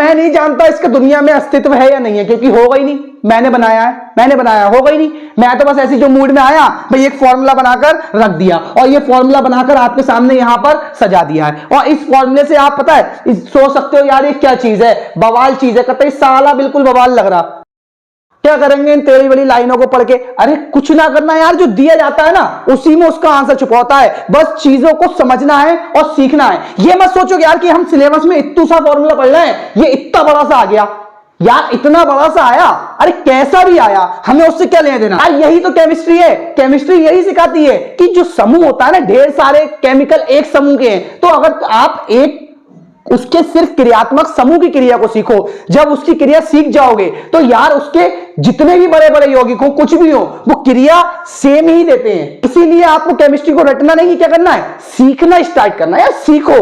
मैं नहीं जानता इसका दुनिया में अस्तित्व है या नहीं है, क्योंकि होगा ही नहीं। मैंने बनाया होगा ही नहीं। मैं तो बस ऐसी जो मूड में आया भाई एक फॉर्मूला बनाकर रख दिया और ये फॉर्मूला बनाकर आपके सामने यहां पर सजा दिया है। और इस फॉर्मूले से आप पता है सोच सकते हो यार ये क्या चीज है, बवाल चीज है। कहते साला बिल्कुल बवाल लग रहा। क्या करेंगे इन टेढ़ी बड़ी लाइनों को पढ़ के? अरे कुछ ना करना यार, जो दिया जाता है ना उसी में उसका आंसर छुपा होता है। बस चीजों को समझना है और सीखना है। ये मत सोचो यार कि हम सिलेबस में इतना सा फॉर्मूला पढ़ रहे हैं, ये इतना बड़ा सा आ गया यार, इतना बड़ा सा आया। अरे कैसा भी आया हमें उससे क्या लेना देना यार। यही तो केमिस्ट्री है। केमिस्ट्री यही सिखाती है कि जो समूह होता है ना, ढेर सारे केमिकल एक समूह के हैं, तो अगर आप एक उसके सिर्फ क्रियात्मक समूह की क्रिया को सीखो, जब उसकी क्रिया सीख जाओगे तो यार उसके जितने भी बड़े बड़े यौगिक हो कुछ भी हो वो क्रिया सेम ही देते हैं। इसीलिए आपको केमिस्ट्री को रटना नहीं, क्या करना है, सीखना स्टार्ट करना है। यार सीखो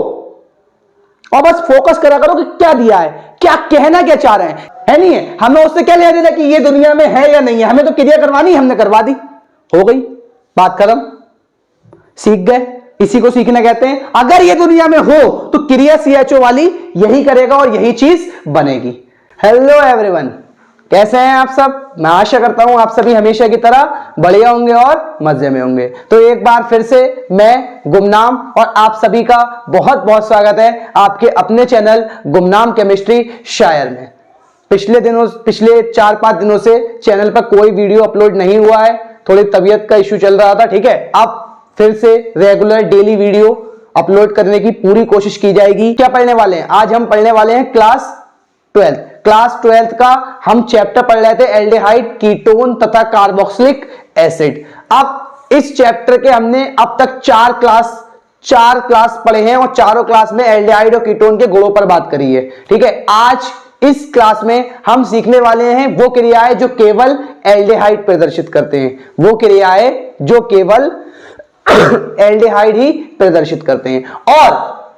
और बस फोकस करा करो कि क्या दिया है, क्या कहना क्या चाह रहे हैं, है नहीं है। हमें उससे क्या लेना देना कि ये दुनिया में है या नहीं है। हमें तो क्रिया करवानी, हमने करवा दी, हो गई बात खत्म, सीख गए। इसी को सीखना कहते हैं। अगर ये दुनिया में हो तो क्रिया CHO वाली यही करेगा और यही चीज बनेगी। हेलो एवरीवन, कैसे हैं आप सब? मैं आशा करता हूं आप सभी हमेशा की तरह बढ़िया होंगे और मजे में होंगे। तो एक बार फिर से मैं गुमनाम और आप सभी का बहुत बहुत स्वागत है आपके अपने चैनल गुमनाम केमिस्ट्री शायर में। पिछले 4-5 दिनों से चैनल पर कोई वीडियो अपलोड नहीं हुआ है, थोड़ी तबीयत का इश्यू चल रहा था, ठीक है। अब फिर से रेगुलर डेली वीडियो अपलोड करने की पूरी कोशिश की जाएगी। क्या पढ़ने वाले हैं आज? हम पढ़ने वाले हैं क्लास 12th का हम चैप्टर पढ़ रहे थे एल्डिहाइड, कीटोन तथा कार्बोक्सिलिक एसिड। अब इस चैप्टर के हमने अब तक 4 क्लास पढ़े हैं और चारों क्लास में एल्डिहाइड और कीटोन के गुणों पर बात करी है, ठीक है। आज इस क्लास में हम सीखने वाले हैं वो क्रियाएं जो केवल एल्डिहाइड प्रदर्शित करते हैं, वो क्रियाएं जो केवल एल्डिहाइड ही प्रदर्शित करते हैं।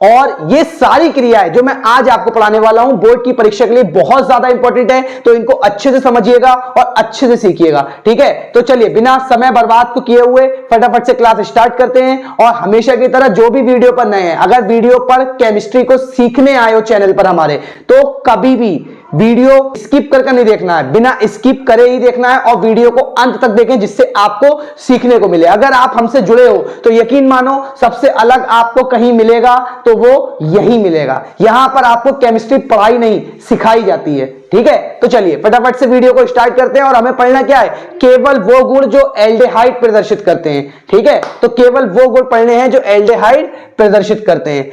और ये सारी क्रियाएं जो मैं आज आपको पढ़ाने वाला हूं बोर्ड की परीक्षा के लिए बहुत ज्यादा इंपॉर्टेंट है, तो इनको अच्छे से समझिएगा और अच्छे से सीखिएगा, ठीक है। तो चलिए बिना समय बर्बाद को किए हुए फटाफट से क्लास स्टार्ट करते हैं। और हमेशा की तरह जो भी वीडियो पर नए हैं, अगर वीडियो पर केमिस्ट्री को सीखने आए हो चैनल पर हमारे, तो कभी भी वीडियो स्किप करके नहीं देखना है, बिना स्किप करे ही देखना है और वीडियो को अंत तक देखें जिससे आपको सीखने को मिले। अगर आप हमसे जुड़े हो तो यकीन मानो सबसे अलग आपको कहीं मिलेगा तो वो यही मिलेगा। यहां पर आपको केमिस्ट्री पढ़ाई नहीं सिखाई जाती है, ठीक है। तो चलिए फटाफट से वीडियो को स्टार्ट करते हैं। और हमें पढ़ना क्या है? केवल वो गुण जो एल्डिहाइड प्रदर्शित करते हैं, ठीक है। तो केवल वो गुण पढ़ने हैं जो एल्डिहाइड प्रदर्शित करते हैं।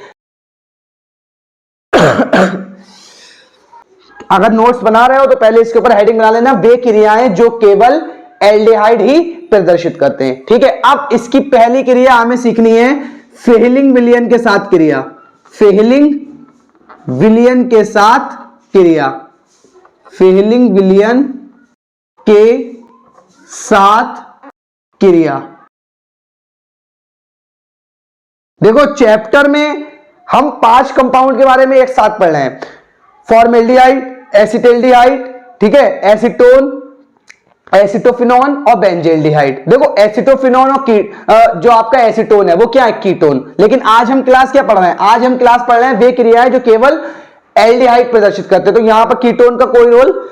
अगर नोट्स बना रहे हो तो पहले इसके ऊपर हेडिंग बना लेना, वे क्रियाएं जो केवल एल्डिहाइड ही प्रदर्शित करते हैं, ठीक है। अब इसकी पहली क्रिया हमें सीखनी है फेहलिंग विलयन के साथ क्रिया। फेहलिंग विलयन के साथ क्रिया, फेहलिंग विलयन के साथ क्रिया। देखो चैप्टर में हम 5 कंपाउंड के बारे में एक साथ पढ़ रहे हैं, फॉर्मेल्डिहाइड, एसिटाल्डिहाइड, ठीक है, एसीटोन, एसिटोफिनॉन और बेंजल्डिहाइड। देखो एसिटोफिनॉन और जो आपका एसीटोन है वो क्या है? कीटोन। लेकिन आज हम क्लास क्या पढ़ रहे हैं? आज हम क्लास पढ़ रहे हैं वे क्रियाएं जो केवल एल्डिहाइड प्रदर्शित करते हैं। तो यहां पर कीटोन का कोई रोल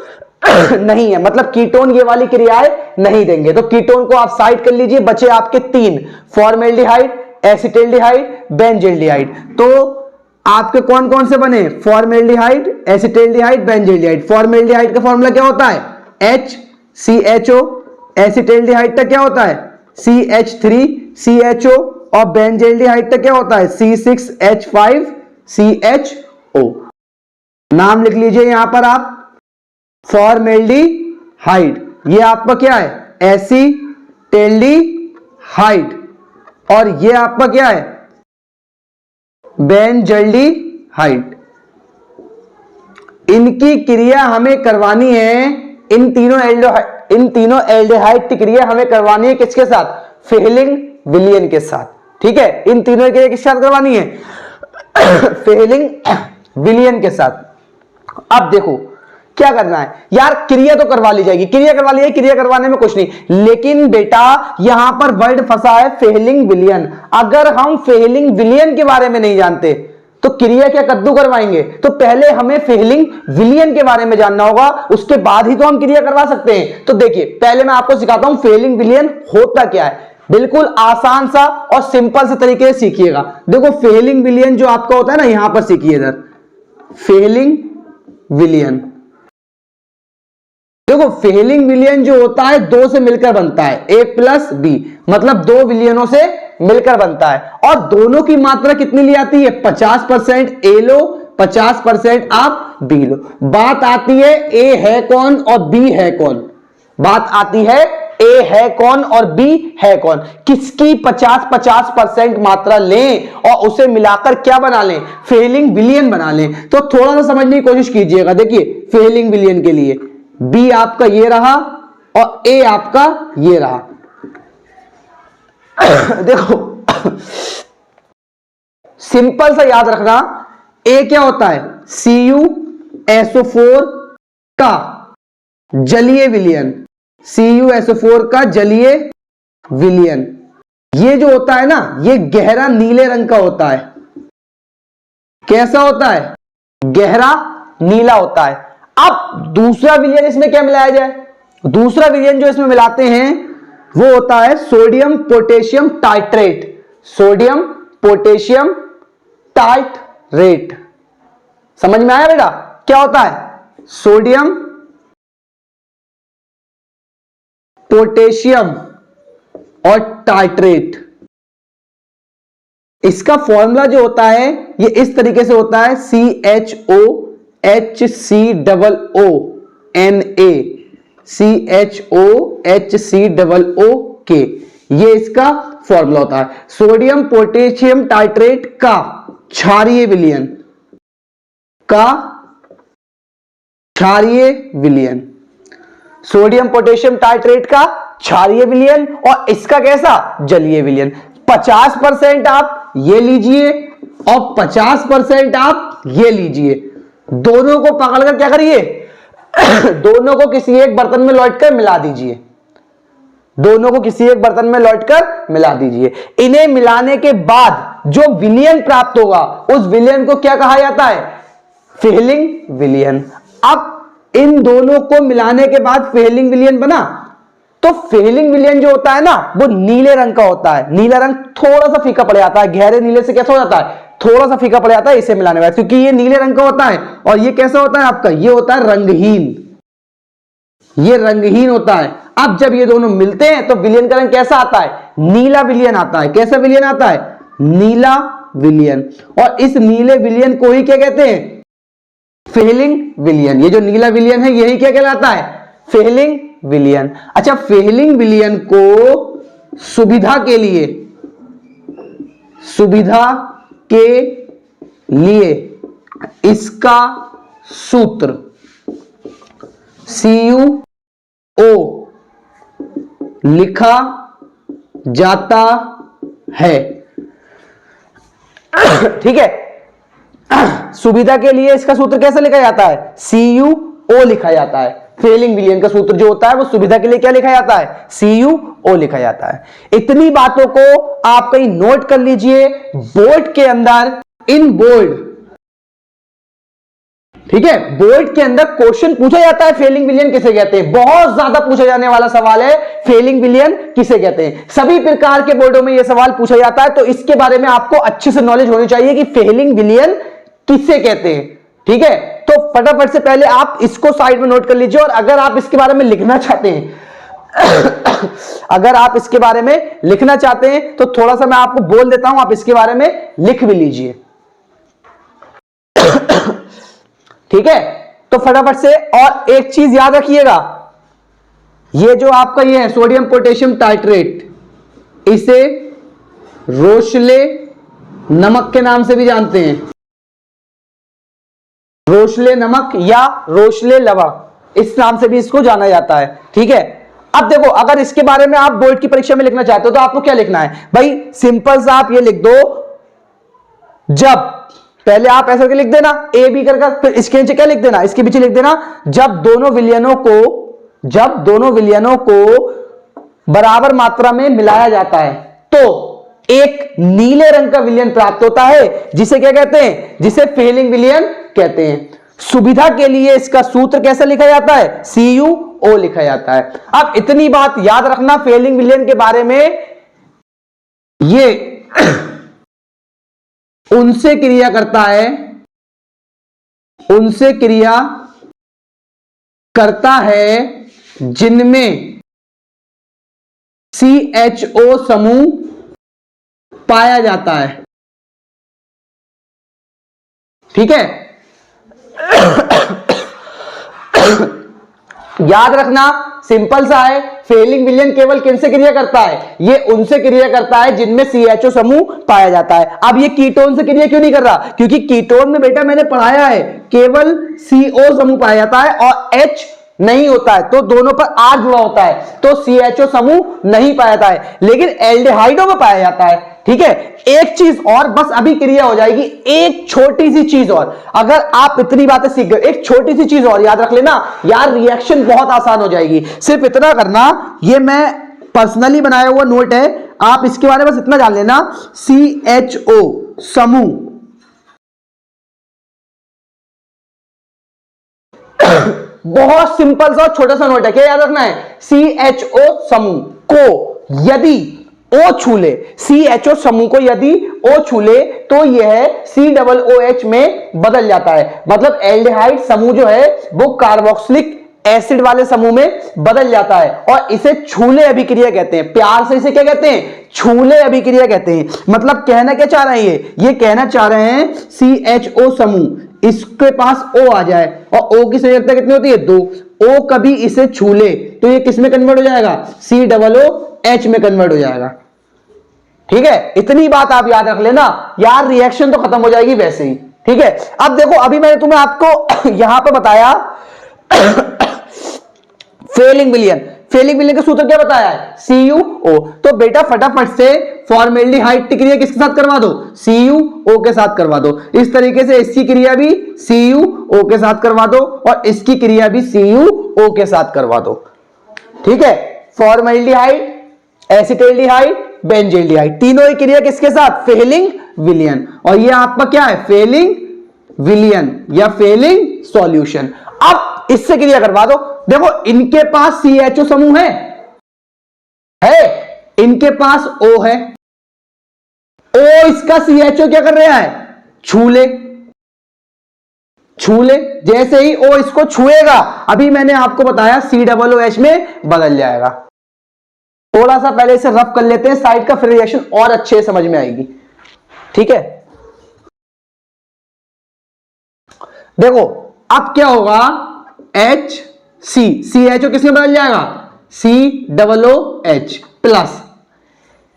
नहीं है, मतलब कीटोन ये वाली क्रियाएं नहीं देंगे। तो कीटोन को आप साइड कर लीजिए, बचे आपके 3, फॉर्मेल्डिहाइड, एसिटाल्डिहाइड, बेंजल्डिहाइड। तो आपके कौन कौन से बने? Formaldehyde, acetaldehyde, benzaldehyde. फॉर्मेल्डिहाइड का फॉर्मूला क्या होता है? HCHO। एसिटाल्डिहाइड का क्या होता है? CH3CHO। और बेंजल्डिहाइड का क्या होता है? C6H5CHO। नाम लिख लीजिए यहां पर आप, फॉर्मेल्डिहाइड, ये आपका क्या है? एसिटाल्डिहाइड। और ये आपका क्या है? बेंजल्डिहाइड। इनकी क्रिया हमें करवानी है, इन तीनों एल्डिहाइड की क्रिया हमें करवानी है किसके साथ? फेहलिंग विलयन के साथ, ठीक है। इन तीनों की क्रिया किसके साथ करवानी है? फेहलिंग विलयन के साथ। अब देखो क्या करना है यार, क्रिया तो करवा ली जाएगी, क्रिया करवा ली जाएगी, क्रिया करवाने में कुछ नहीं, लेकिन बेटा यहां पर वर्ड फंसा है फेहलिंग विलयन। अगर हम फेहलिंग विलयन के बारे में नहीं जानते तो क्रिया क्या कद्दू करवाएंगे? तो पहले हमें फेलिंग विलियन के बारे में जानना होगा, उसके बाद ही तो हम क्रिया करवा सकते हैं। तो देखिए पहले मैं आपको सिखाता हूं फेलिंग विलियन होता क्या है, बिल्कुल आसान सा और सिंपल से तरीके से सीखिएगा। देखो फेलिंग विलियन जो आपका होता है ना, यहां पर सीखिए इधर, फेलिंग विलियन। देखो फेलिंग विलियन जो होता है दो से मिलकर बनता है, ए प्लस बी, मतलब दो विलियनों से मिलकर बनता है, और दोनों की मात्रा कितनी ली आती है? 50% ए लो, 50% आप बी लो। बात आती है ए है कौन और बी है कौन, बात आती है ए है कौन और बी है कौन, किसकी 50-50% मात्रा लें और उसे मिलाकर क्या बना लें? फेलिंग विलियन बना लें। तो थोड़ा सा समझने की कोशिश कीजिएगा। देखिए फेलिंग विलियन के लिए बी आपका ये रहा और ए आपका ये रहा। देखो सिंपल सा याद रखना, ए क्या होता है? CuSO4 का जलीय विलयन, CuSO4 का जलीय विलयन। ये जो होता है ना, ये गहरा नीले रंग का होता है। कैसा होता है? गहरा नीला होता है। अब दूसरा विलयन इसमें क्या मिलाया जाए? दूसरा विलयन जो इसमें मिलाते हैं वो होता है sodium potassium titrate, sodium potassium titrate. समझ में आया बेटा? क्या होता है? सोडियम पोटेशियम और टाइट्रेट। इसका फॉर्मूला जो होता है ये इस तरीके से होता है, CHOHCOONA, ये इसका फॉर्मूला होता है। सोडियम पोटेशियम टाइट्रेट का क्षारीय विलयन, का क्षारीय विलयन, सोडियम पोटेशियम टाइट्रेट का क्षारीय विलयन, और इसका कैसा? जलीय विलयन। 50% आप ये लीजिए और 50% आप ये लीजिए, दोनों को पकड़कर क्या करिए? दोनों को किसी एक बर्तन में लौटकर मिला दीजिए, दोनों को किसी एक बर्तन में लौटकर मिला दीजिए। इन्हें मिलाने के बाद जो विलयन प्राप्त होगा उस विलयन को क्या कहा जाता है? फेलिंग विलयन। अब इन दोनों को मिलाने के बाद फेलिंग विलयन बना, तो फेलिंग विलयन जो होता है ना वो नीले रंग का होता है। नीला रंग थोड़ा सा फीका पड़ जाता है, गहरे नीले से कैसा हो जाता है? थोड़ा सा फीका पड़ जाता है इसे मिलाने के बाद, क्योंकि ये नीले रंग का होता है। और ये कैसा होता है आपका? ये होता है रंगहीन, ये रंगहीन होता है। अब जब ये दोनों मिलते हैं तो विलयन का रंग कैसा आता है? नीला विलयन आता है। कैसा विलयन आता है? नीला विलयन। और इस नीले विलयन को ही क्या कहते हैं? फेलिंग विलयन। ये जो नीला विलयन है यही क्या कहलाता है? फेलिंग विलयन। अच्छा, फेलिंग विलयन को सुविधा के लिए, सुविधा के लिए इसका सूत्र CuO लिखा जाता है। ठीक है, सुविधा के लिए इसका सूत्र कैसे लिखा जाता है? CuO लिखा जाता है। फेलिंग विलयन का सूत्र जो होता है वो सुविधा के लिए क्या लिखा जाता है? CuO लिखा जाता है। इतनी बातों को आप कहीं नोट कर लीजिए बोर्ड के अंदर, इन बोर्ड, ठीक है, बोर्ड के अंदर क्वेश्चन पूछा जाता है फेलिंग विलयन किसे कहते हैं। बहुत ज्यादा पूछा जाने वाला सवाल है, फेलिंग विलयन किसे कहते हैं। सभी प्रकार के बोर्डों में यह सवाल पूछा जाता है, तो इसके बारे में आपको अच्छे से नॉलेज होनी चाहिए कि फेलिंग विलयन किसे कहते हैं। ठीक है, तो फटाफट से पहले आप इसको साइड में नोट कर लीजिए। और अगर आप इसके बारे में लिखना चाहते हैं अगर आप इसके बारे में लिखना चाहते हैं तो थोड़ा सा मैं आपको बोल देता हूं, आप इसके बारे में लिख भी लीजिए। ठीक है, तो फटाफट से। और एक चीज याद रखिएगा, ये जो आपका ये है सोडियम पोटेशियम टाइट्रेट, इसे रोशले नमक के नाम से भी जानते हैं। रोशले नमक या रोशले लवण, इस नाम से भी इसको जाना जाता है। ठीक है, अब देखो अगर इसके बारे में आप बोर्ड की परीक्षा में लिखना चाहते हो तो आपको क्या लिखना है भाई? सिंपल सा आप ये लिख दो, जब, पहले आप ऐसा करके लिख देना ए बी कर, फिर इसके नीचे क्या लिख देना? इसके पीछे लिख देना जब दोनों विलयनों को बराबर मात्रा में मिलाया जाता है तो एक नीले रंग का विलयन प्राप्त होता है, जिसे क्या कहते हैं, जिसे फेलिंग विलयन कहते हैं। सुविधा के लिए इसका सूत्र कैसे लिखा जाता है, CuO लिखा जाता है। अब इतनी बात याद रखना फेलिंग विलयन के बारे में, ये उनसे क्रिया करता है, उनसे क्रिया करता है जिनमें CHO समूह पाया जाता है। ठीक है, याद रखना सिंपल सा है, फेलिंग विलयन केवल किनसे क्रिया करता है, ये उनसे क्रिया करता है जिनमें CHO समूह पाया जाता है। अब ये कीटोन से क्रिया क्यों नहीं कर रहा, क्योंकि कीटोन में बेटा मैंने पढ़ाया है केवल CO समूह पाया जाता है और H नहीं होता है, तो दोनों पर R जुड़ा होता है, तो CHO समूह नहीं पाया जाता है, लेकिन एल्डिहाइडों में पाया जाता है। ठीक है, एक चीज और, बस अभी क्रिया हो जाएगी, एक छोटी सी चीज और, अगर आप इतनी बातें सीख गए, एक छोटी सी चीज और याद रख लेना यार, रिएक्शन बहुत आसान हो जाएगी। सिर्फ इतना करना, ये मैं पर्सनली बनाया हुआ नोट है, आप इसके बारे में बस इतना जान लेना, CHO समूह बहुत सिंपल सा छोटा सा नोट है, क्या याद रखना है, CHO समूह को यदि O छू ले, CHO समूह को यदि O छू ले तो यह COOH में बदल जाता है, मतलब एल्डिहाइड समूह जो है वो कार्बोक्सिलिक एसिड वाले समूह में बदल जाता है, और इसे छूले अभिक्रिया कहते हैं। प्यार से इसे क्या कहते हैं, छूले अभिक्रिया कहते हैं। मतलब कहना क्या चाह रहे हैं, ये कहना चाह रहे हैं CHO समूह इसके पास O आ जाए और O की संयोजकता कितनी होती है, 2, O कभी इसे छू ले तो ये किस में कन्वर्ट हो जाएगा, COOH में कन्वर्ट हो जाएगा। ठीक है, इतनी बात आप याद रख लेना यार, रिएक्शन तो खत्म हो जाएगी वैसे ही। ठीक है, अब देखो अभी मैंने तुम्हें आपको यहां पे बताया फेलिंग विलयन, फेलिंग विलयन का सूत्र क्या बताया है, CuO। तो बेटा फटाफट से फॉर्मेल्डिहाइड की क्रिया किसके साथ करवा दो, CuO के साथ करवा दो। इस तरीके से इसकी क्रिया भी CuO के साथ करवा दो और इसकी क्रिया भी CuO के साथ करवा दो। ठीक है, फॉर्मेल्डिहाइड, एसिटाल्डिहाइड, बेंजील्डिहाइड, तीनों ही क्रिया किसके साथ, फेलिंग विलयन, और ये आपका क्या है, फेलिंग विलयन या फेलिंग सॉल्यूशन। अब इससे क्रिया करवा दो, देखो इनके पास CHO समूह है, इनके पास O है, O इसका CHO क्या कर रहा है, छूले, छूले, जैसे ही O इसको छुएगा, अभी मैंने आपको बताया COOH में बदल जाएगा। थोड़ा सा पहले इसे रफ कर लेते हैं साइड का, फिर रिएक्शन और अच्छे समझ में आएगी। ठीक है, देखो अब क्या होगा, CHO किसमें बदल जाएगा, COOH प्लस।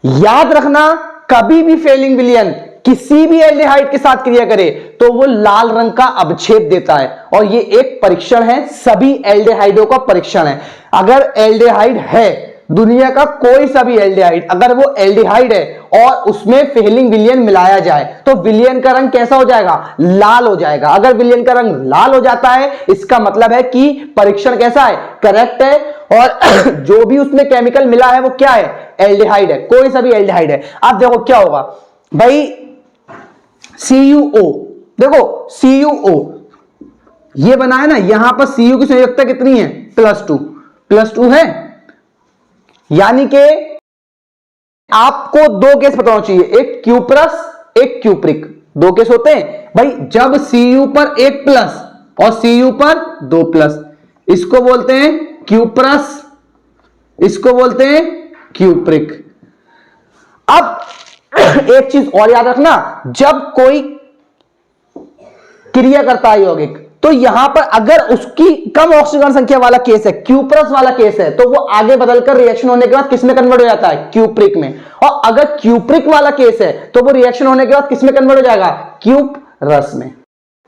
याद रखना कभी भी फेलिंग विलयन किसी भी एल्डिहाइड के साथ क्रिया करे तो वो लाल रंग का अवक्षेप देता है, और ये एक परीक्षण है, सभी एल्डिहाइडों का परीक्षण है। अगर एल्डिहाइड है, दुनिया का कोई सा भी एल्डिहाइड, अगर वो एल्डिहाइड है और उसमें फेलिंग विलयन मिलाया जाए तो विलयन का रंग कैसा हो जाएगा, लाल हो जाएगा। अगर विलयन का रंग लाल हो जाता है इसका मतलब है कि परीक्षण कैसा है, करेक्ट है, और जो भी उसमें केमिकल मिला है वो क्या है, एल्डिहाइड है, कोई सा भी एल्डिहाइड है। अब देखो क्या होगा भाई, CuO, देखो CuO ये बना है ना, यहां पर Cu की संयोजकता कितनी है, +2 है, यानी कि आपको दो केस बताना चाहिए, एक क्यूप्रस एक क्यूप्रिक, दो केस होते हैं भाई, जब Cu पर 1 प्लस और Cu पर 2 प्लस, इसको बोलते हैं क्यूप्रस, इसको बोलते हैं क्यूप्रिक। अब एक चीज और याद रखना, जब कोई क्रिया करता है यौगिक तो यहां पर अगर उसकी कम ऑक्सीजन संख्या वाला केस है, क्यूप्रस वाला केस है, तो वो आगे बदलकर रिएक्शन होने के बाद किसमें कन्वर्ट हो जाता है, क्यूप्रिक में, और अगर क्यूप्रिक वाला केस है तो वो रिएक्शन होने के बाद किसमें कन्वर्ट हो जाएगा, क्यूपरस में।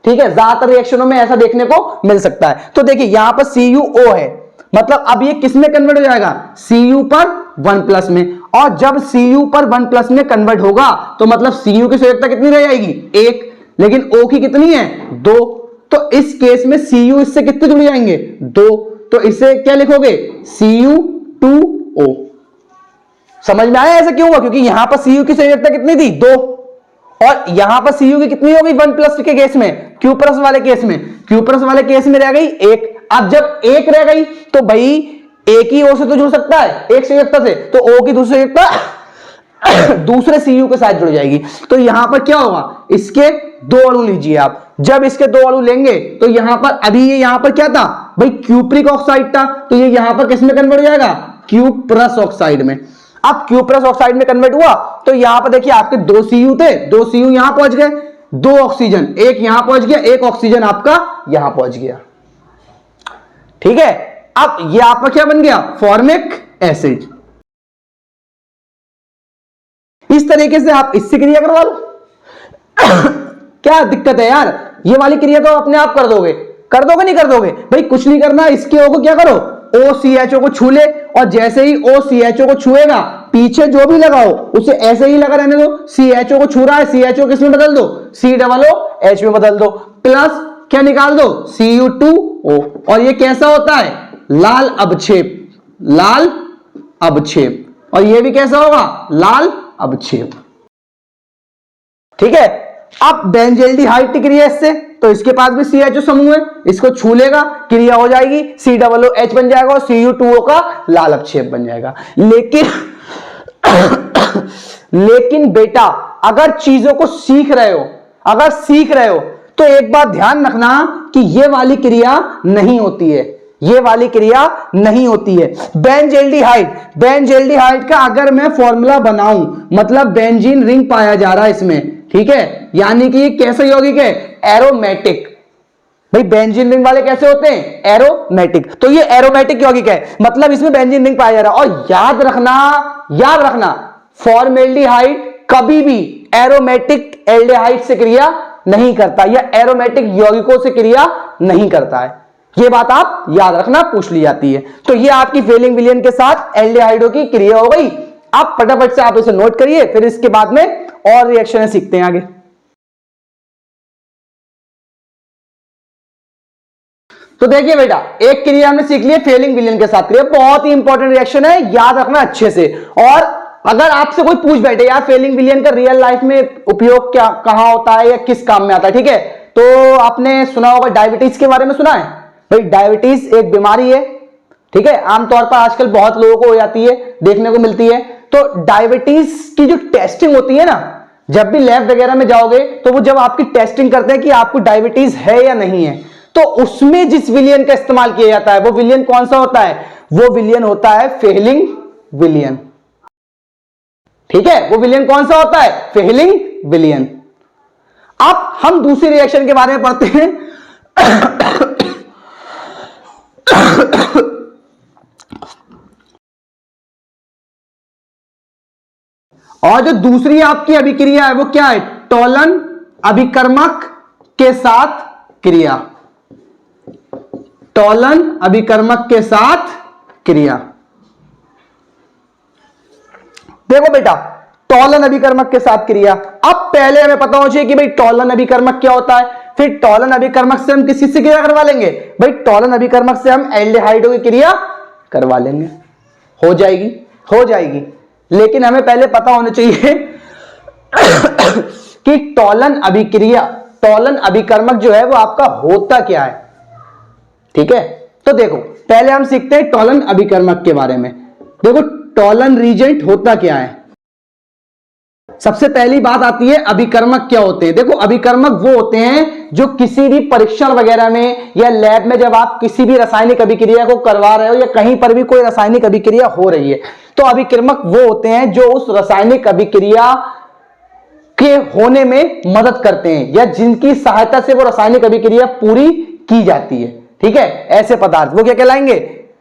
ठीक है, ज्यादातर रिएक्शनों में ऐसा देखने को मिल सकता है। तो देखिए यहां पर CuO है, मतलब अब ये किसमें कन्वर्ट हो जाएगा, Cu पर 1 प्लस में, और जब Cu पर 1 प्लस में कन्वर्ट होगा तो मतलब Cu की संयोजकता कितनी रह जाएगी, 1, लेकिन O की कितनी है, 2, तो इस केस में Cu इससे कितने जुड़ जाएंगे, 2, तो इसे क्या लिखोगे, Cu2O। समझ में आया ऐसा क्यों हुआ? क्योंकि यहां पर Cu की संयोजकता कितनी थी? 2, और यहां पर Cu की कितनी हो गई 1+ के केस में, Q+ वाले केस में, Q+ वाले केस में रह गई 1। अब जब 1 रह गई तो भाई एक ही O से तो जुड़ सकता है, एक संयोजकता से, तो O की दूसरी संयोजकता दूसरे Cu के साथ जुड़ जाएगी। तो यहां पर क्या होगा, इसके 2 अणु लीजिए आप। जब इसके 2 अणु लेंगे तो यहां पर अभी ये यहां पर क्या था भाई, क्यूप्रिक ऑक्साइड था, तो ये यहां पर किस में कन्वर्ट हो जाएगा, Q+ ऑक्साइड में। अब Q+ ऑक्साइड में कन्वर्ट हुआ तो यहां पर देखिए आपके 2 Cu थे, 2 Cu यहां पहुंच गए, 2 ऑक्सीजन, एक यहां पहुंच गया, एक ऑक्सीजन आपका यहां पहुंच गया। ठीक है, अब ये आपका क्या बन गया, फॉर्मिक एसिड। इस तरीके से आप इससे क्रिया करवा लो। क्या दिक्कत है यार, ये वाली क्रिया तो अपने आप कर दोगे नहीं कर दोगे भाई, कुछ नहीं करना, इसके O को क्या करो, OCHO को छू ले, और जैसे ही OCHO को छुएगा पीछे जो भी लगाओ उसे ऐसे ही लगा रहने दो। CHO को छू रहा है, CHO किस में बदल दो, COOH में बदल दो, प्लस क्या निकाल दो, Cu2O। और ये कैसा होता है, लाल अवक्षेप, लाल अवक्षेप, और ये भी कैसा होगा, लाल अवक्षेप। ठीक है, अब बेंजल्डिहाइड की क्रिया इससे, तो इसके पास भी CHO समूह है, इसको छू लेगा, क्रिया हो जाएगी, COOH बन जाएगा और Cu2O का लाल अवक्षेप बन जाएगा। लेकिन बेटा अगर चीजों को सीख रहे हो, तो एक बात ध्यान रखना कि ये वाली क्रिया नहीं होती है, ये वाली क्रिया नहीं होती है। बेंजल्डिहाइड का अगर मैं फॉर्मूला बनाऊं, मतलब बेंजीन रिंग पाया जा रहा है इसमें, ठीक है, यानी कि ये कैसे यौगिक है, एरोमेटिक। भाई बेंजीन रिंग वाले कैसे होते हैं, एरोमेटिक, तो ये एरोमेटिक यौगिक है, मतलब इसमें बेंजीन रिंग पाया जा रहा है। और याद रखना फॉर्मेल्डिहाइड कभी भी एरोमेटिक एल्डिहाइड से क्रिया नहीं करता, या एरोमेटिक यौगिकों से क्रिया नहीं करता है, ये बात आप याद रखना, पूछ ली जाती है। तो ये आपकी फेलिंग विलयन के साथ एल्डिहाइडों की क्रिया हो गई। अब फटाफट से आप इसे नोट करिए, फिर इसके बाद में और रिएक्शन सीखते हैं आगे। तो देखिए बेटा, एक क्रिया हमने सीख ली है फेलिंग विलयन के साथ क्रिया, बहुत ही इंपॉर्टेंट रिएक्शन है, याद रखना अच्छे से। और अगर आपसे कोई पूछ बैठे यार फेलिंग विलयन का रियल लाइफ में उपयोग क्या, कहां होता है या किस काम में आता है, ठीक है, तो आपने सुना होगा डायबिटीज के बारे में, सुना है भाई, डायबिटीज एक बीमारी है, ठीक है, आमतौर पर आजकल बहुत लोगों को हो जाती है, देखने को मिलती है। तो डायबिटीज की जो टेस्टिंग होती है ना, जब भी लैब वगैरह में जाओगे तो वो जब आपकी टेस्टिंग करते हैं कि आपको डायबिटीज है या नहीं है, तो उसमें जिस विलयन का इस्तेमाल किया जाता है वो विलयन कौन सा होता है, वो विलयन होता है फेलिंग विलयन। ठीक है, वो विलयन कौन सा होता है, फेलिंग विलयन। अब हम दूसरी रिएक्शन के बारे में पढ़ते हैं। और जो दूसरी आपकी अभिक्रिया है वो क्या है, टॉलन अभिकर्मक के साथ क्रिया, टॉलन अभिकर्मक के साथ क्रिया। देखो बेटा, टॉलन अभिकर्मक के साथ क्रिया, अब पहले हमें पता होना चाहिए कि भाई टॉलन अभिकर्मक क्या होता है, फिर टॉलन अभिकर्मक से हम किसी से क्रिया करवा लेंगे, भाई टॉलन अभिकर्मक से हम एल्डिहाइडों की क्रिया करवा लेंगे, हो जाएगी। लेकिन हमें पहले पता होना चाहिए कि टॉलन अभिक्रिया, टॉलन अभिकर्मक जो है वो आपका होता क्या है। ठीक है, तो देखो पहले हम सीखते हैं टॉलन अभिकर्मक के बारे में। देखो टॉलन रीजेंट होता क्या है, सबसे पहली बात आती है अभिकर्मक क्या होते हैं। देखो अभिकर्मक वो होते हैं जो किसी भी परीक्षण वगैरह में या लैब में जब आप किसी भी रासायनिक अभिक्रिया को करवा रहे हो या कहीं पर भी कोई रासायनिक अभिक्रिया हो रही है, तो अभिकर्मक वो होते हैं जो उस रासायनिक अभिक्रिया के होने में मदद करते हैं या जिनकी सहायता से वो रासायनिक अभिक्रिया पूरी की जाती है। ठीक है, ऐसे पदार्थ वो क्या कहलाएंगे,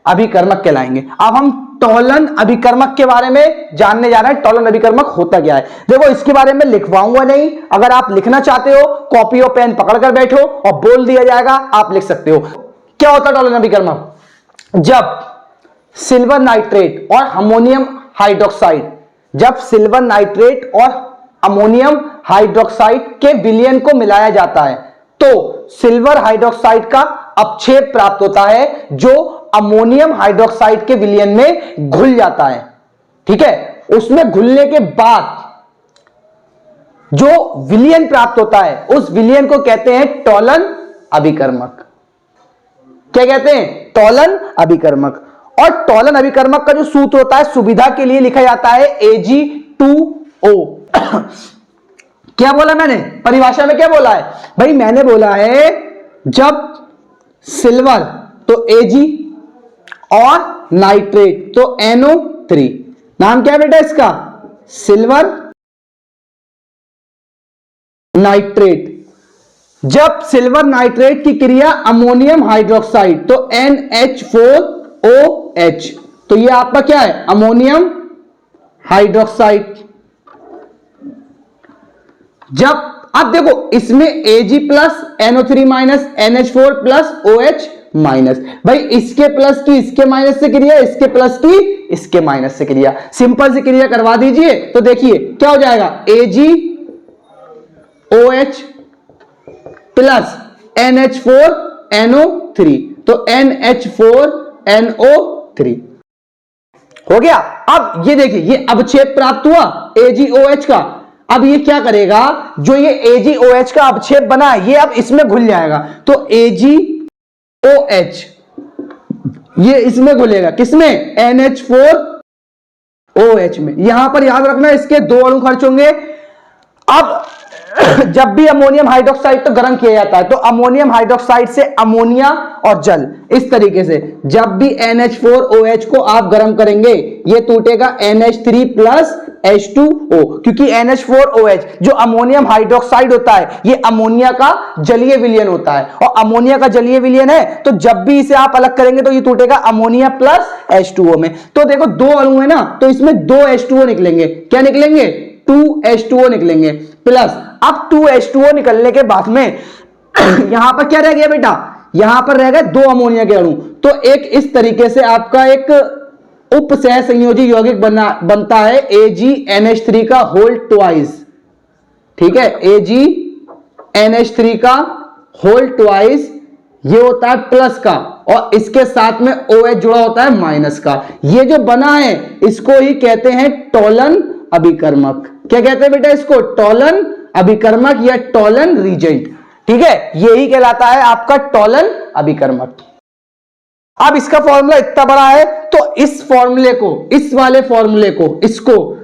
अभिकर्मक कहलाएंगे। अब हम टॉलन अभिकर्मक के बारे में जानने जा रहे हैं, टॉलन अभिकर्मक होता क्या है। देखो इसके बारे में लिखवाऊंगा नहीं, अगर आप लिखना चाहते हो कॉपी और पेन पकड़कर बैठो और बोल दिया जाएगा, आप लिख सकते हो। क्या होता है टॉलन अभिकर्मक, जब सिल्वर नाइट्रेट और अमोनियम हाइड्रोक्साइड, जब सिल्वर नाइट्रेट और अमोनियम हाइड्रोक्साइड के विलयन को मिलाया जाता है तो सिल्वर हाइड्रोक्साइड का अपक्षेप प्राप्त होता है जो अमोनियम हाइड्रोक्साइड के विलयन में घुल जाता है। ठीक है, उसमें घुलने के बाद जो विलयन प्राप्त होता है उस विलयन को कहते हैं टॉलन अभिकर्मक। क्या कहते हैं? टॉलन अभिकर्मक। और टॉलन अभिकर्मक का जो सूत्र होता है सुविधा के लिए लिखा जाता है Ag2O। क्या बोला मैंने परिभाषा में? क्या बोला है भाई? मैंने बोला है जब सिल्वर तो Ag और नाइट्रेट तो NO3। नाम क्या है बेटा इसका? Silver nitrate. जब सिल्वर नाइट्रेट की क्रिया अमोनियम हाइड्रोक्साइड तो NH4OH, तो ये आपका क्या है? Ammonium hydroxide. जब अब देखो इसमें Ag plus NO3 minus NH4 plus OH minus, भाई इसके प्लस की इसके माइनस से क्रिया, इसके प्लस की इसके माइनस से क्रिया, सिंपल सी क्रिया करवा दीजिए तो देखिए क्या हो जाएगा? AgOH प्लस NH4NO3 तो NH4NO3 हो गया। अब ये देखिए ये अवक्षेप प्राप्त हुआ AgOH का। अब ये क्या करेगा? जो ये AgOH का अवक्षेप बना है ये अब इसमें घुल जाएगा तो AgOH ये इसमें घुलेगा, किसमें? NH4OH में। यहां पर याद रखना इसके दो अणु खर्च होंगे। अब जब भी अमोनियम हाइड्रोक्साइड तो गर्म किया जाता है तो अमोनियम हाइड्रोक्साइड से अमोनिया और जल, इस तरीके से जब भी NH4OH को आप गर्म करेंगे ये टूटेगा NH3 प्लस H2O, क्योंकि NH4OH जो अमोनियम हाइड्रोक्साइड होता है ये अमोनिया का जलीय विलयन होता है और अमोनिया का जलीय विलयन है तो जब भी इसे आप अलग करेंगे तो ये टूटेगा अमोनिया प्लस H2O में। तो देखो दो अणु है ना तो इसमें दो H2O निकलेंगे। क्या निकलेंगे? 2H2O निकलेंगे प्लस। अब 2H2O निकलने के बाद में यहां पर क्या रह गया बेटा? यहां पर रह गए दो अमोनिया के अणु। तो एक इस तरीके से आपका एक उप सह संयोजी यौगिक बनता है AgNH3 का होल ट्वाइस। ठीक है, AgNH3 का होल ट्वाइस ये होता है प्लस का और इसके साथ में OH जुड़ा होता है माइनस का। ये जो बना है इसको ही कहते हैं टॉलन अभिकर्मक। क्या कहते हैं बेटा इसको? टॉलन अभिकर्मक या टॉलन रीजेंट। ठीक है, यही कहलाता है आपका टॉलन अभिकर्मक। अब इसका फॉर्मूला इतना बड़ा है तो इस फॉर्मूले को, इस वाले फॉर्मूले को, इसको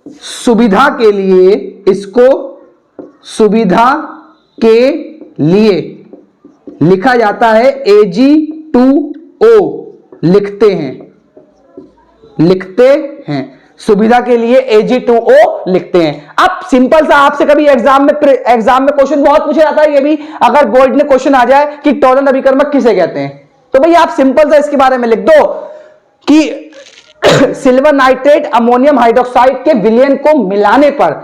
सुविधा के लिए, इसको सुविधा के लिए लिखा जाता है Ag2O। लिखते हैं सुविधा के लिए Ag2O लिखते हैं। अब सिंपल सा आपसे कभी एग्जाम में क्वेश्चन बहुत पूछा जाता है, ये भी अगर बोर्ड ने क्वेश्चन आ जाए कि टॉलन अभिकर्मक किसे कहते हैं तो भाई आप सिंपल सा इसके बारे में लिख दो कि सिल्वर नाइट्रेट अमोनियम हाइड्रोक्साइड के विलयन को मिलाने पर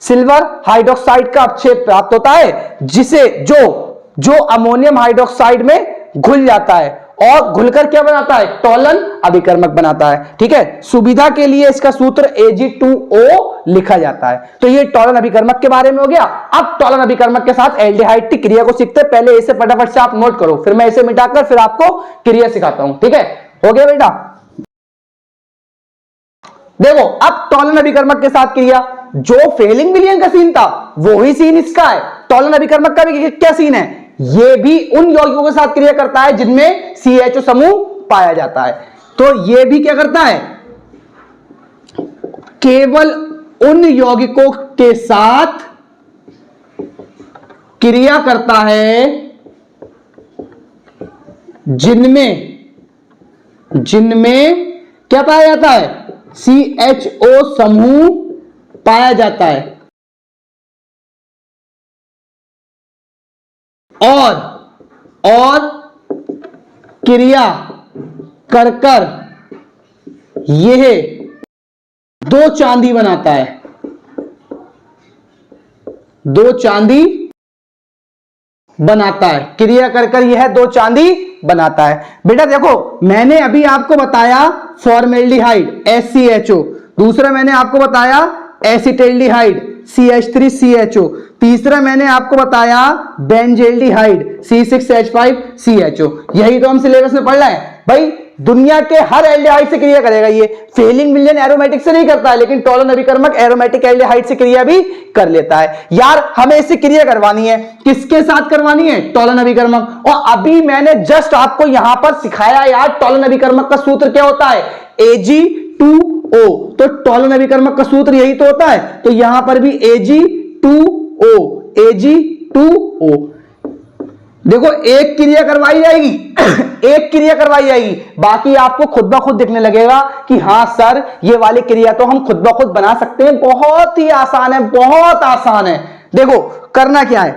सिल्वर हाइड्रोक्साइड का अवक्षेप प्राप्त होता है जिसे जो अमोनियम हाइड्रोक्साइड में घुल जाता है और घुलकर क्या बनाता है? टॉलन अभिकर्मक बनाता है। ठीक है, सुविधा के लिए इसका सूत्र Ag2O लिखा जाता है। तो ये टॉलन अभिकर्मक के बारे में हो गया। अब टॉलन अभिकर्मक के साथ एल्डिहाइड की क्रिया को सीखते हैं। पहले इसे फटाफट से आप नोट करो, फिर मैं इसे मिटाकर फिर आपको क्रिया सिखाता हूं। ठीक है, हो गया बेटा? देखो अब टॉलन अभिकर्मक के साथ क्रिया, जो फेलिंग विलयन का सीन था वही सीन इसका है। टॉलन अभिकर्मक का भी क्या सीन है? ये भी उन यौगिकों के साथ क्रिया करता है जिनमें CHO समूह पाया जाता है। तो ये भी क्या करता है? केवल उन यौगिकों के साथ क्रिया करता है जिनमें क्या पाया जाता है? CHO समूह पाया जाता है और क्रिया कर यह दो चांदी बनाता है। दो चांदी बनाता है, क्रिया कर यह दो चांदी बनाता है। बेटा देखो मैंने अभी आपको बताया फॉर्मेल्डिहाइड SCHO, दूसरा मैंने आपको बताया एसिटेल्डिहाइड CH3CHO, तीसरा मैंने आपको बताया बेंजेल्डिहाइड C6H5CHO। यही तो हम सिलेबस में पढ़ रहे हैं भाई। दुनिया के हर एल्डिहाइड से क्रिया करेगा। ये फेलिंग विलयन एरोमेटिक से नहीं करता है, लेकिन टोलन अभिकर्मक एरोमेटिक एल्डिहाइड से क्रिया भी कर लेता है। यार हमें इससे क्रिया करवानी है, किसके साथ करवानी है? टोलन अभिकर्मक। और अभी मैंने जस्ट आपको यहां पर सिखाया यार, टोलन अभिकर्मक का सूत्र क्या होता है? Ag2O। तो टोलन अभिकर्मक का सूत्र यही तो होता है। तो यहां पर भी Ag2O, Ag2O। देखो एक क्रिया करवाई जाएगी एक क्रिया करवाई जाएगी, बाकी आपको खुद ब खुद दिखने लगेगा कि हां सर ये वाली क्रिया तो हम खुद ब खुद बना सकते हैं, बहुत ही आसान है, बहुत आसान है। देखो करना क्या है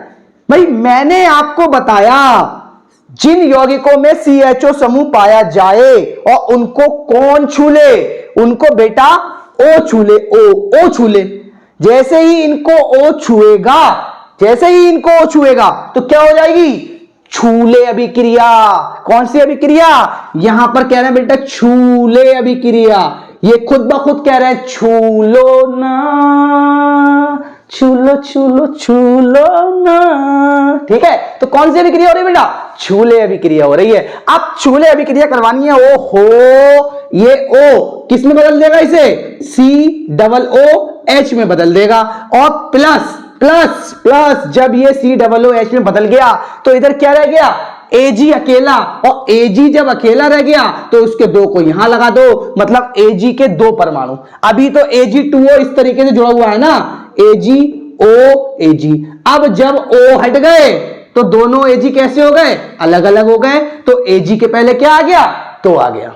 भाई, मैंने आपको बताया जिन यौगिकों में CHO समूह पाया जाए और उनको कौन छू ले? उनको बेटा O छू ले, O छू ले। जैसे ही इनको O छुएगा, जैसे ही इनको O छुएगा तो क्या हो जाएगी? छूले अभिक्रिया। कौन सी अभिक्रिया? यहां पर कह रहे हैं बेटा छूले अभिक्रिया। ये खुद ब खुद कह रहे हैं छूलो ना, छूलो छूलो छूलो ना। ठीक है, तो कौन सी अभिक्रिया हो रही है बेटा? छूले अभिक्रिया हो रही है। अब छूले अभिक्रिया करवानी है। ओ हो, ये O किस में बदल देगा? इसे COOH में बदल देगा। और प्लस प्लस प्लस जब ये COOH में बदल गया तो इधर क्या रह गया? Ag अकेला। और Ag जब अकेला रह गया तो उसके दो को यहां लगा दो, मतलब Ag के दो परमाणु। अभी तो Ag2O इस तरीके से जुड़ा हुआ है ना, AgOAg। अब जब O हट गए तो दोनों Ag कैसे हो गए? अलग अलग हो गए। तो Ag के पहले क्या आ गया? तो आ गया।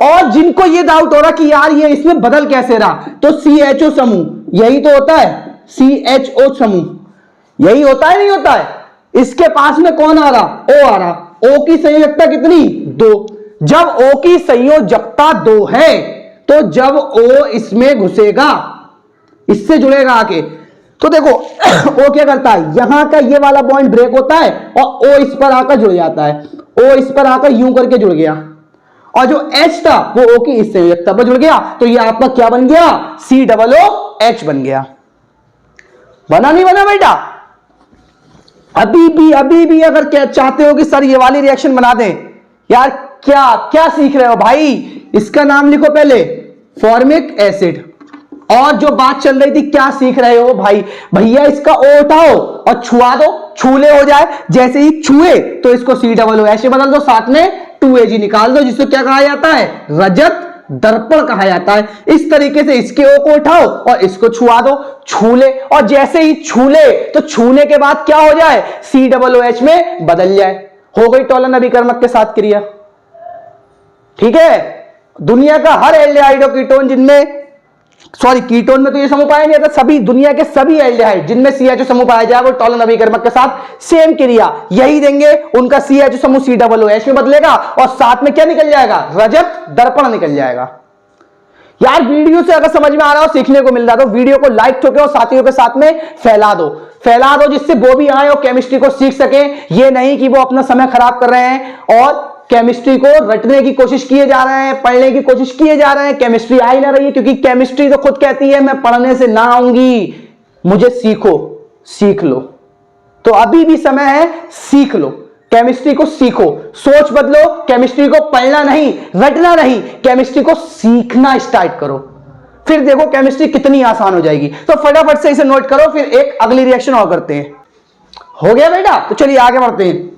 और जिनको ये डाउट हो रहा कि यार ये इसमें बदल कैसे रहा, तो CHO समूह यही तो होता है, CHO समूह यही होता है, नहीं होता है? इसके पास में कौन आ रहा? O आ रहा। O की संयोजकता कितनी? 2। जब O की संयोजकता 2 है तो जब O इसमें घुसेगा, इससे जुड़ेगा आके, तो देखो O क्या करता है? यहां का ये वाला बॉन्ड ब्रेक होता है और O इस पर आकर जुड़ जाता है। O इस पर आकर यूं करके जुड़ गया और जो H था वो O की इस संयोजकता पर जुड़ गया। तो ये आपका क्या बन गया? COOH बन गया। बना नहीं बना बेटा? अभी भी अगर चाहते हो कि सर ये वाली रिएक्शन बना दें, यार क्या क्या सीख रहे हो भाई? इसका नाम लिखो पहले, फॉर्मिक एसिड। और जो बात चल रही थी, क्या सीख रहे हो भाई? भैया इसका O उठाओ और छुआ दो, छूले हो जाए। जैसे ही छुए तो इसको COOH बदल दो, साथ में 2Ag निकाल दो, जिसको क्या कहा जाता है? रजत दर्पण कहा जाता है। इस तरीके से इसके O को उठाओ और इसको छुआ दो, छूले। और जैसे ही छूले तो छूने के बाद क्या हो जाए? COOH में बदल जाए। हो गई टोलन अभिकर्मक के साथ क्रिया। ठीक है, दुनिया का हर एल्डिहाइड और कीटोन जिनमें, सॉरी कीटोन में तो ये समूह पाया नहीं जाता, सभी दुनिया के सभी एल्डिहाइड जिनमें CHO समूह पाया जाए वो टोलन अभिकर्मक के साथ सेम क्रिया यही देंगे। उनका CHO समूह COOH में बदलेगा और साथ में क्या निकल जाएगा? रजत दर्पण निकल जाएगा। यार वीडियो से अगर समझ में आ रहा हो, सीखने को मिल रहा तो वीडियो को लाइक ठोके और साथियों के साथ में फैला दो, जिससे वो भी आए और केमिस्ट्री को सीख सके। ये नहीं कि वो अपना समय खराब कर रहे हैं और केमिस्ट्री को रटने की कोशिश किए जा रहे हैं, पढ़ने की कोशिश किए जा रहे हैं, केमिस्ट्री आ ही ना रही है। क्योंकि केमिस्ट्री तो खुद कहती है मैं पढ़ने से ना आऊंगी, मुझे सीखो, सीख लो। तो अभी भी समय है, सीख लो, केमिस्ट्री को सीखो, सोच बदलो। केमिस्ट्री को पढ़ना नहीं, रटना नहीं, केमिस्ट्री को सीखना स्टार्ट करो, फिर देखो केमिस्ट्री कितनी आसान हो जाएगी। तो फटाफट से इसे नोट करो, फिर एक अगली रिएक्शन और करते हैं। हो गया बेटा? तो चलिए आगे बढ़ते हैं।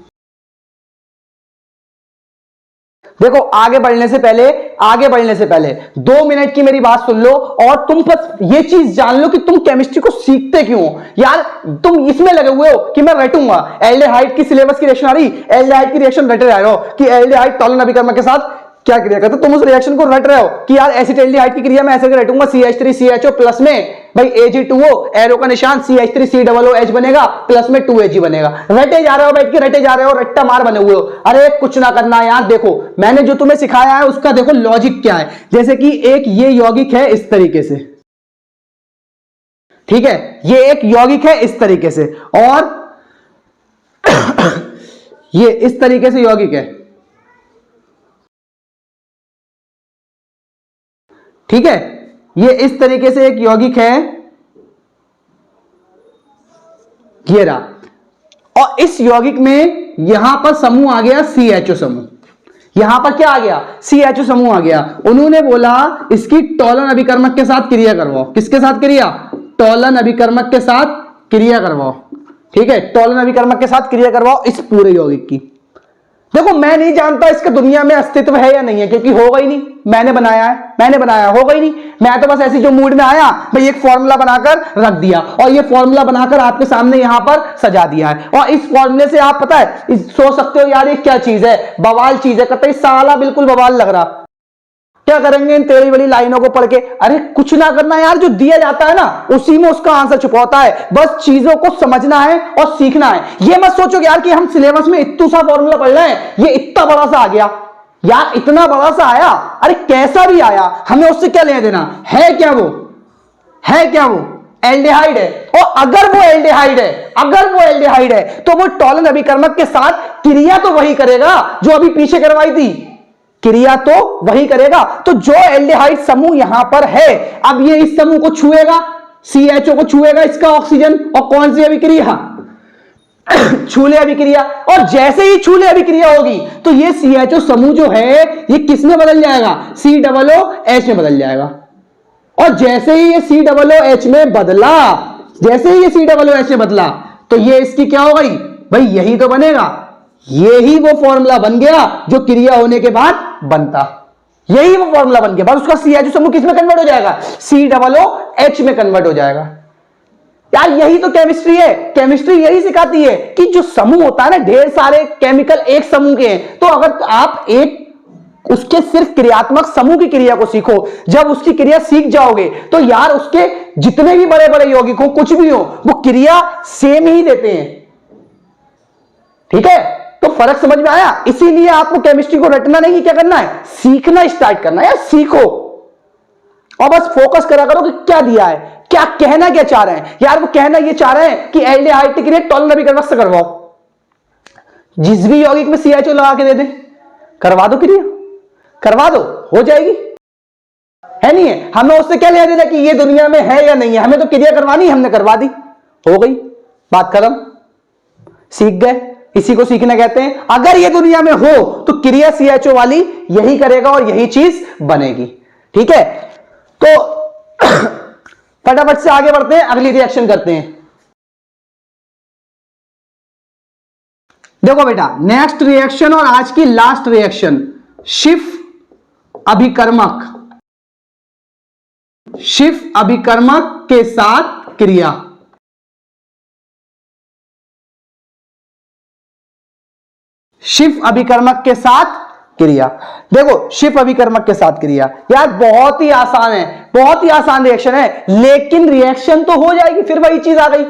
देखो आगे बढ़ने से पहले 2 मिनट की मेरी बात सुन लो और तुम बस ये चीज जान लो कि तुम केमिस्ट्री को सीखते क्यों हो। यार तुम इसमें लगे हुए हो कि मैं रटूंगा, एल्डिहाइड की सिलेबस की रिएक्शन आ रही, एल्डिहाइड की रिएक्शन रटे रह रहे हो कि एल्डिहाइड टोलन अभिकर्मक के साथ क्या क्रिया करता है। तुम उस रिएक्शन को रट रहे हो कि यार एसिटाल्डिहाइड की क्रिया में ऐसे रटूंगा, CH3CHO प्लस में भाई Ag2O, एरो का निशान, CH3COOH बनेगा, प्लस में 2Ag बनेगा। रटे जा रहे हो, बैठ के रटे जा रहे हो, रट्टा मार बने हुए हो। अरे कुछ ना करना यार, देखो मैंने जो तुम्हें सिखाया है उसका देखो लॉजिक क्या है। जैसे कि एक ये यौगिक है इस तरीके से, ठीक है, ये एक यौगिक है इस तरीके से और ये इस तरीके से यौगिक है, ठीक है, ये इस तरीके से एक यौगिक है, ये रहा। और इस यौगिक में यहां पर समूह आ गया CHO समूह, यहां पर क्या आ गया, CHO समूह आ गया। उन्होंने बोला इसकी टॉलन अभिकर्मक के साथ क्रिया करवाओ। किसके साथ क्रिया, टॉलन अभिकर्मक के साथ क्रिया करवाओ। ठीक है, टॉलन अभिकर्मक के साथ क्रिया करवाओ इस पूरे यौगिक की। देखो मैं नहीं जानता इसका दुनिया में अस्तित्व है या नहीं है, क्योंकि होगा ही नहीं, मैंने बनाया होगा ही नहीं। मैं तो बस ऐसी जो मूड में आया भाई एक फॉर्मूला बनाकर रख दिया, और ये फॉर्मूला बनाकर आपके सामने यहां पर सजा दिया है। और इस फॉर्मूले से आप पता है सोच सकते हो यार ये क्या चीज है, बवाल चीज है, कतई साला बिल्कुल बवाल लग रहा। क्या करेंगे इन टेढ़ी बड़ी लाइनों को पढ़ के, अरे कुछ ना करना यार, जो दिया जाता है ना उसी में उसका आंसर छुपा होता है, बस चीजों को समझना है और सीखना है। ये मत सोचो यार कि हम सिलेबस में इतना सा फॉर्मूला पढ़ रहे हैं, ये इतना बड़ा सा आ गया यार, इतना बड़ा सा आया, अरे कैसा भी आया हमें उससे क्या लेना देना है, क्या वो एल्डिहाइड है। और अगर वो एल्डिहाइड है तो वो टॉलन अभिकर्मक के साथ क्रिया तो वही करेगा जो अभी पीछे करवाई थी, क्रिया तो वही करेगा। तो जो एल्डिहाइड समूह यहां पर है, अब ये इस समूह को छुएगा, CHO को छुएगा इसका ऑक्सीजन, और कौन सी अभिक्रिया छूले अभिक्रिया। और जैसे ही छूले अभिक्रिया होगी तो ये CHO समूह जो है ये किस में बदल जाएगा, COOH में बदल जाएगा। और जैसे ही ये COOH में बदला, तो ये इसकी क्या हो गई भाई, यही तो बनेगा, यही वो फॉर्मूला बन गया जो क्रिया होने के बाद बनता, यही वो फॉर्मूला बन गया। बस उसका CHO समूह किस में कन्वर्ट हो जाएगा, COOH में कन्वर्ट हो जाएगा। यार यही तो केमिस्ट्री है, केमिस्ट्री यही सिखाती है कि जो समूह होता है ना, ढेर सारे केमिकल एक समूह के हैं, तो अगर आप एक उसके सिर्फ क्रियात्मक समूह की क्रिया को सीखो, जब उसकी क्रिया सीख जाओगे तो यार उसके जितने भी बड़े बड़े यौगिक हो, कुछ भी हो, वो क्रिया सेम ही देते हैं। ठीक है, तो फर्क समझ में आया। इसीलिए आपको केमिस्ट्री को रटना नहीं, क्या करना है, सीखना स्टार्ट करना है। यार सीखो और बस फोकस करा करो कि क्या दिया है, क्या कहना क्या चाह रहे हैं। यार वो कहना ये चाह रहे हैं कि एल्डिहाइड की क्रिया टॉलन अभिकर्मक से करवाओ, जिस भी यौगिक में CHO लगा के दे दें, करवा दो क्रिया, करवा दो, हो जाएगी, है नहीं है। हमें उससे क्या लेना देना कि ये दुनिया में है या नहीं है, हमें तो क्रिया करवानी, हमने करवा दी, हो गई बात खत्म, सीख गए। इसी को सीखना कहते हैं। अगर ये दुनिया में हो तो क्रिया CHO वाली यही करेगा और यही चीज बनेगी। ठीक है, तो फटाफट से आगे बढ़ते हैं, अगली रिएक्शन करते हैं। देखो बेटा, नेक्स्ट रिएक्शन और आज की लास्ट रिएक्शन, शिफ अभिकर्मक के साथ क्रिया। शिफ अभिकर्मक के साथ क्रिया। देखो शिफ अभिकर्मक के साथ क्रिया, यार बहुत ही आसान है, बहुत ही आसान रिएक्शन है, लेकिन रिएक्शन तो हो जाएगी। फिर वही चीज आ गई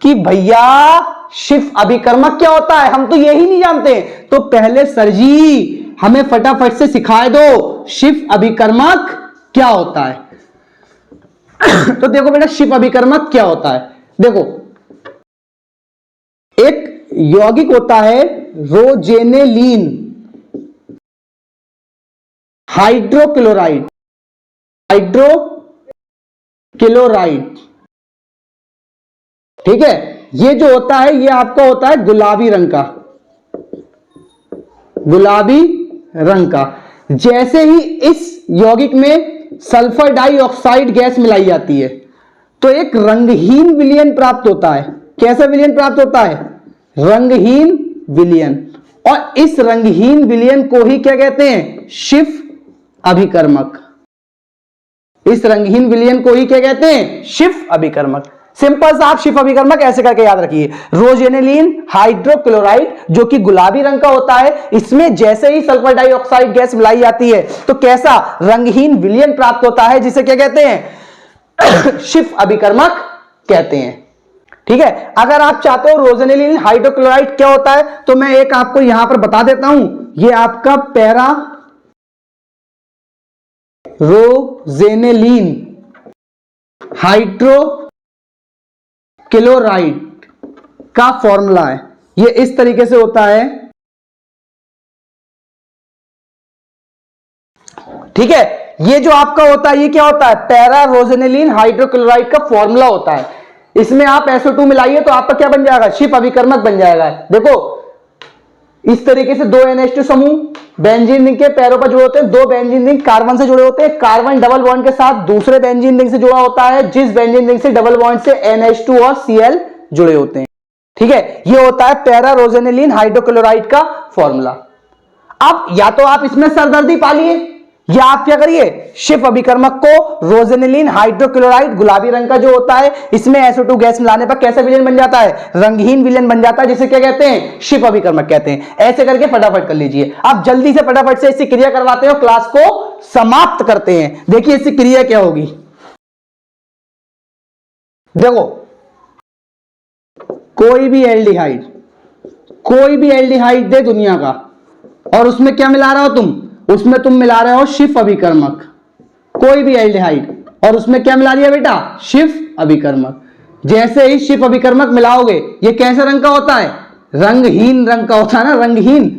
कि भैया शिफ अभिकर्मक क्या होता है, हम तो यही नहीं जानते। तो पहले सर जी हमें फटाफट से सिखाए दो शिफ अभिकर्मक क्या होता है। तो देखो बेटा, शिफ अभिकर्मक क्या होता है। देखो एक यौगिक होता है रोजेनेलिन हाइड्रोक्लोराइड, ठीक है। ये जो होता है ये आपका होता है गुलाबी रंग का। जैसे ही इस यौगिक में सल्फर डाइऑक्साइड गैस मिलाई जाती है तो एक रंगहीन विलयन प्राप्त होता है। कैसा विलयन प्राप्त होता है, रंगहीन विलयन। और इस रंगहीन विलयन को ही क्या कहते हैं, शिफ अभिकर्मक। इस रंगहीन विलयन को ही क्या कहते हैं, शिफ अभिकर्मक। सिंपल सा आप शिफ अभिकर्मक ऐसे करके याद रखिए, रोजेनेलिन हाइड्रोक्लोराइड जो कि गुलाबी रंग का होता है, इसमें जैसे ही सल्फर डाइऑक्साइड गैस मिलाई जाती है तो कैसा रंगहीन विलयन प्राप्त होता है, जिसे क्या कहते हैं, शिफ अभिकर्मक कहते हैं। ठीक है, अगर आप चाहते हो रोजेनेलिन हाइड्रोक्लोराइड क्या होता है तो मैं एक आपको यहां पर बता देता हूं। ये आपका पैरा रोजेनेलिन हाइड्रोक्लोराइड का फॉर्मूला है। ये इस तरीके से होता है। ठीक है, ये जो आपका होता है ये क्या होता है, पैरा रोजेनेलिन हाइड्रोक्लोराइड का फॉर्मूला होता है। इसमें आप SO2 मिलाइए तो आपका क्या बन जाएगा, शिफ अभिकर्मक बन जाएगा। देखो इस तरीके से दो NH2 समूह, बेंजीन रिंग के पैरों पर जुड़े होते हैं, दो बेंजीन रिंग कार्बन से जुड़े होते हैं, कार्बन डबल बॉन्ड के साथ दूसरे बेंजीन रिंग से जुड़ा होता है, जिस बेंजीन रिंग से डबल बॉन्ड से NH2 और Cl जुड़े होते हैं। ठीक है, ये होता है पैरा रोजेनिलीन हाइड्रोक्लोराइड का फॉर्मूला। अब या तो आप इसमें सरदर्दी पालिए या आप क्या करिए, शिफ अभिकर्मक को रोजेनिलीन हाइड्रोक्लोराइड गुलाबी रंग का जो होता है, इसमें SO2 गैस मिलाने पर कैसा विलेन बन जाता है, रंगहीन विलेन बन जाता है, जिसे क्या कहते हैं, शिफ अभिकर्मक कहते हैं। ऐसे करके फटाफट कर लीजिए। आप जल्दी से फटाफट से इसकी क्रिया करवाते हैं और क्लास को समाप्त करते हैं। देखिए इसकी क्रिया क्या होगी। देखो कोई भी एल्डिहाइड दे दुनिया का, और उसमें क्या मिला रहे हो तुम, उसमें तुम मिला रहे हो शिफ अभिकर्मक, कोई भी एल्डिहाइड, और उसमें क्या मिला दिया बेटा, शिफ अभिकर्मक। जैसे ही शिफ अभिकर्मक मिलाओगे, ये कैसे रंग का होता है, रंगहीन रंग का होता है ना, रंगहीन।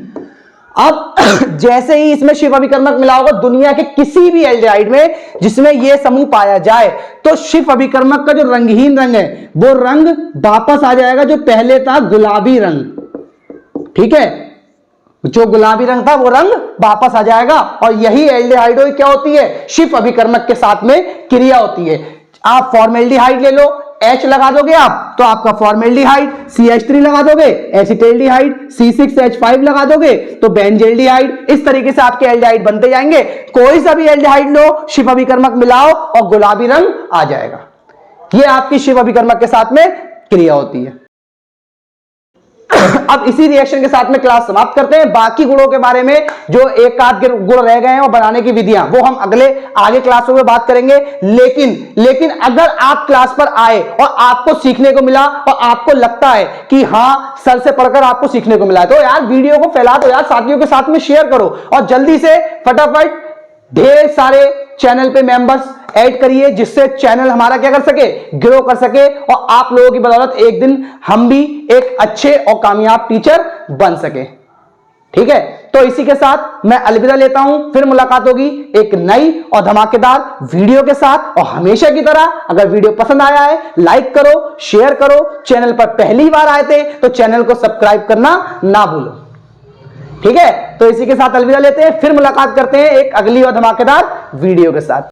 अब जैसे ही इसमें शिफ अभिकर्मक मिलाओगे, दुनिया के किसी भी एल्डिहाइड में जिसमें यह समूह पाया जाए, तो शिफ अभिकर्मक का जो रंगहीन रंग है, वो रंग वापस आ जाएगा जो पहले था, गुलाबी रंग। ठीक है, जो गुलाबी रंग था वो रंग वापस आ जाएगा, और यही एल्डिहाइडो क्या होती है, शिफ अभिकर्मक के साथ में क्रिया होती है। आप फॉर्मेल्डिहाइड ले लो, H लगा दोगे आप तो आपका फॉर्मेल्डिहाइड, CH3 लगा दोगे एसिटेल्डिहाइड, C6H5 लगा दोगे तो बेंजेल्डिहाइड। इस तरीके से आपके एल्डिहाइड बनते जाएंगे। कोई सा भी एल्डिहाइड लो, शिफ अभिकर्मक मिलाओ और गुलाबी रंग आ जाएगा। ये आपकी शिफ अभिकर्मक के साथ में क्रिया होती है। अब इसी रिएक्शन के साथ में क्लास समाप्त करते हैं। बाकी गुणों के बारे में जो एक आध गुण रह गए हैं और बनाने की विधियां, वो हम आगे क्लासों में बात करेंगे। लेकिन अगर आप क्लास पर आए और आपको सीखने को मिला और आपको लगता है कि हां सर से पढ़कर आपको सीखने को मिला है, तो यार वीडियो को फैला दो यार, साथियों के साथ में शेयर करो और जल्दी से फटाफट ढेर सारे चैनल पे मेंबर्स ऐड करिए, जिससे चैनल हमारा क्या कर सके, ग्रो कर सके, और आप लोगों की बदौलत एक दिन हम भी एक अच्छे और कामयाब टीचर बन सके। ठीक है, तो इसी के साथ मैं अलविदा लेता हूं। फिर मुलाकात होगी एक नई और धमाकेदार वीडियो के साथ। और हमेशा की तरह अगर वीडियो पसंद आया है, लाइक करो, शेयर करो। चैनल पर पहली बार आए थे तो चैनल को सब्सक्राइब करना ना भूलो। ठीक है, तो इसी के साथ अलविदा लेते हैं। फिर मुलाकात करते हैं एक अगली और धमाकेदार वीडियो के साथ।